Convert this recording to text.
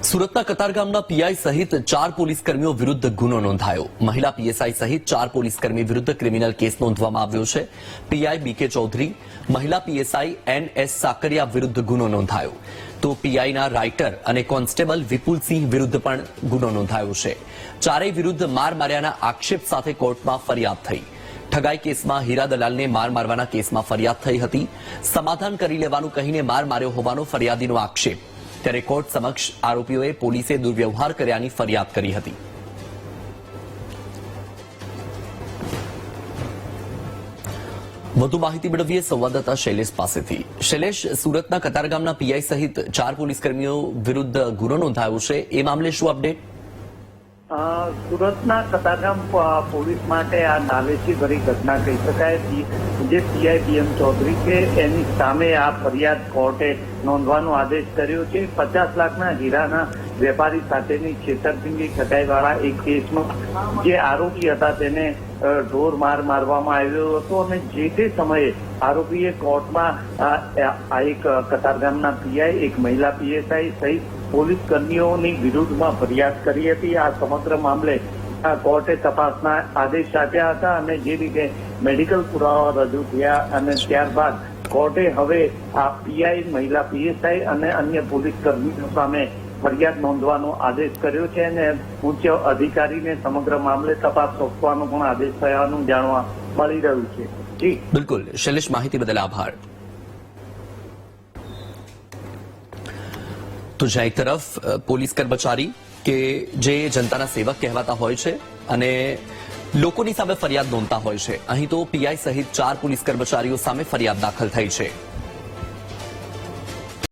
સુરતના કતારગામના પીઆઈ સહિત 4 પોલીસકર્મીઓ વિરુદ્ધ ગુનો નોંધાયો। મહિલા પીએસઆઈ સહિત 4 પોલીસકર્મી વિરુદ્ધ ક્રિમિનલ કેસ નોંધવામાં આવ્યો છે। પીઆઈ બીકે ચૌધરી, મહિલા પીએસઆઈ એનએસ સાકરિયા વિરુદ્ધ ગુનો નોંધાયો, તો પીઆઈના રાઇટર અને કોન્સ્ટેબલ વિપુલસિંહ વિરુદ્ધ પણ ગુનો નોંધાયો છે। ચારેય વિરુદ્ધ માર માર્યાના આક્ષેપ સાથે કોર્ટમાં ફરિયાદ થઈ। ठगाई केसમાં हीरा दलालને मार मारवाना केसમાં फरियाद થઈ હતી। સમાધાન કરી લેવાનું કહીને માર માર્યો હોવાનો ફરિયાદીનો આક્ષેપ। ત્યારે કોર્ટ સમક્ષ આરોપીઓએ પોલીસે દુર્વ્યવહાર કર્યાની ફરિયાદ કરી હતી। વધુ માહિતી મેળવીએ સંવાદદાતા શૈલેષ પાસેથી। શૈલેષ, સુરતના કતારગામના પીઆઈ સહિત 4 પોલીસકર્મીઓ વિરુદ્ધ ગુનો નોંધાયો છે, એ મામલે શું અપડેટ? સુરતના કતારગામ પોલીસ માટે આ નાલેશી ભરી ઘટના કહી શકાય। જે પીઆઈ પીએમ ચૌધરી છે એની સામે આ ફરિયાદ કોર્ટે નોંધવાનો આદેશ કર્યો છે। 50 લાખના હીરાના વેપારી સાથેની છેતરપિંડી ઠગાઈવાળા એક કેસમાં જે આરોપી હતા તેને ઢોર માર મારવામાં આવ્યો હતો અને જે તે સમયે આરોપીએ કોર્ટમાં આ એક કતારગામના પીઆઈ, એક મહિલા પીએસઆઈ સહિત પોલીસ કર્મીઓની વિરુદ્ધમાં ફરિયાદ કરી હતી। આ સમગ્ર મામલે કોર્ટે તપાસના આદેશ આપ્યા હતા અને જે રીતે મેડિકલ પુરાવા રજૂ થયા અને ત્યારબાદ કોર્ટે હવે આ પીઆઈ, મહિલા પીએસઆઈ અને અન્ય પોલીસ કર્મીઓ સામે ફરિયાદ નોંધવાનો આદેશ કર્યો છે અને ઉચ્ચ અધિકારીને સમગ્ર મામલે તપાસ સોંપવાનો પણ આદેશ થયાનું જાણવા મળી રહ્યું છે। જી બિલકુલ શૈલેષ, માહિતી બદલ આભાર। તો જ્યાં એક તરફ પોલીસ કર્મચારી કે જે જનતાના સેવક કહેવાતા હોય છે અને લોકોની સામે ફરિયાદ નોંધતા હોય છે, અહીં તો પીઆઈ સહિત 4 પોલીસ કર્મચારીઓ સામે ફરિયાદ દાખલ થઈ છે।